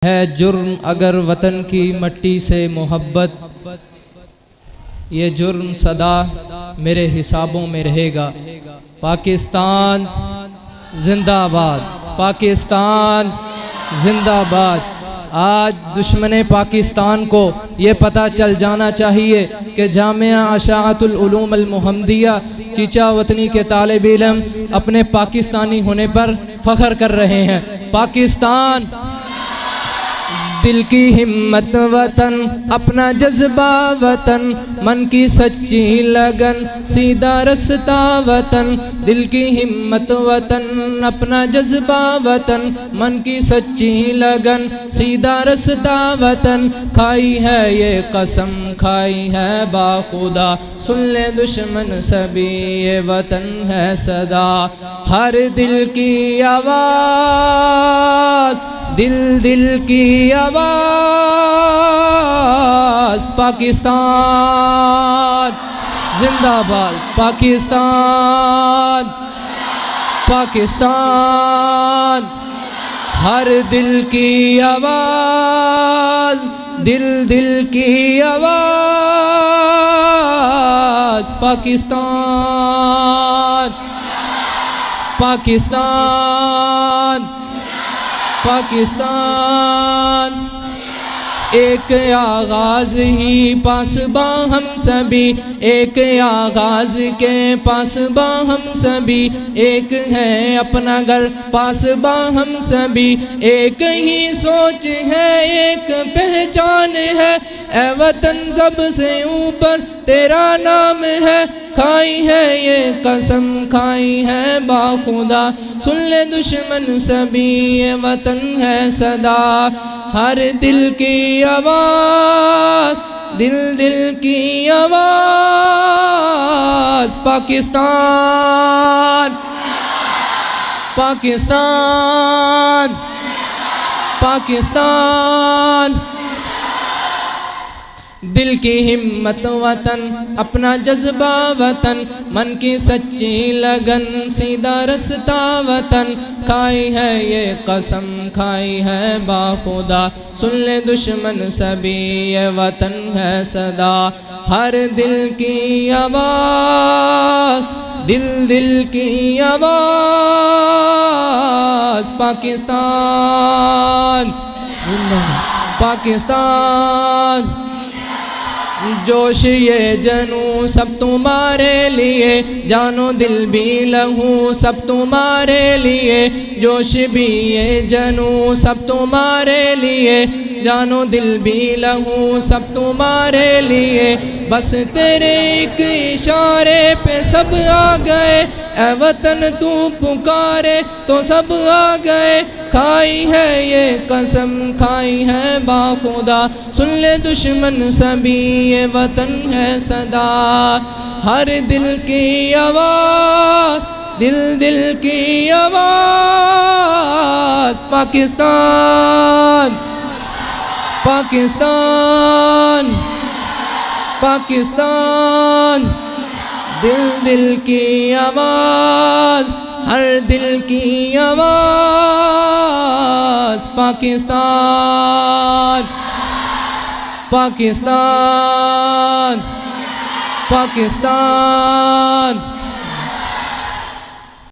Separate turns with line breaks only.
है जुर्म अगर वतन की मट्टी से मोहब्बत, ये जुर्म सदा मेरे हिसाबों में रहेगा। पाकिस्तान जिंदाबाद, पाकिस्तान जिंदाबाद। आज दुश्मन पाकिस्तान को ये पता चल जाना चाहिए कि जामिया अशाअतुल उलूम अल मुहम्मदिया चीचा वतनी के तालिब इल्म अपने पाकिस्तानी होने पर फख्र कर रहे हैं। पाकिस्तान दिल की हिम्मत वतन, अपना जज्बा वतन, मन की सच्ची लगन, सीधा रास्ता वतन। दिल की हिम्मत वतन, अपना जज्बा वतन, मन की सच्ची लगन, सीधा रास्ता वतन। खाई है ये कसम, खाई है बाखुदा, सुन ले दुश्मन सभी ये वतन है सदा। हर दिल की आवाज़, दिल दिल की आवाज़, पाकिस्तान जिंदाबाद, पाकिस्तान पाकिस्तान। हर दिल की आवाज़, दिल दिल की आवाज़, पाकिस्तान पाकिस्तान पाकिस्तान। एक आगाज़ ही पासबा हम सभी, एक आगाज़ के पासबा हम सभी। एक है अपना घर पासबा हम सभी, एक ही सोच है एक पहचान है। ए वतन सबसे ऊपर तेरा नाम है, खाई है ये कसम, खाई है बाखुदा, सुन ले दुश्मन सभी ये वतन है सदा। हर दिल की आवाज़, दिल दिल की आवाज़, पाकिस्तान पाकिस्तान पाकिस्तान। दिल की हिम्मत वतन, अपना जज्बा वतन, मन की सच्ची लगन, सीधा रास्ता वतन। खाई है ये कसम, खाई है बाखुदा, सुन ले दुश्मन सभी ये वतन है सदा। हर दिल की आवाज़, दिल दिल की आवाज़, पाकिस्तान पाकिस्तान। जोश ये जनू सब तुम्हारे लिए, जानो दिल भी लहू सब तुम्हारे लिए। जोश भी ये जनू सब तुम्हारे लिए, जानो दिल भी लहू सब तुम्हारे लिए। बस तेरे एक इशारे पे सब आ गए, ए वतन तू पुकारे तो सब आ गए। खाई है ये कसम, खाई है बाखुदा, सुन ले दुश्मन सभी ये वतन है सदा। हर दिल की आवाज़, दिल दिल की आवाज़, पाकिस्तान पाकिस्तान पाकिस्तान। दिल दिल की आवाज़, हर दिल की आवाज़, पाकिस्तान पाकिस्तान पाकिस्तान।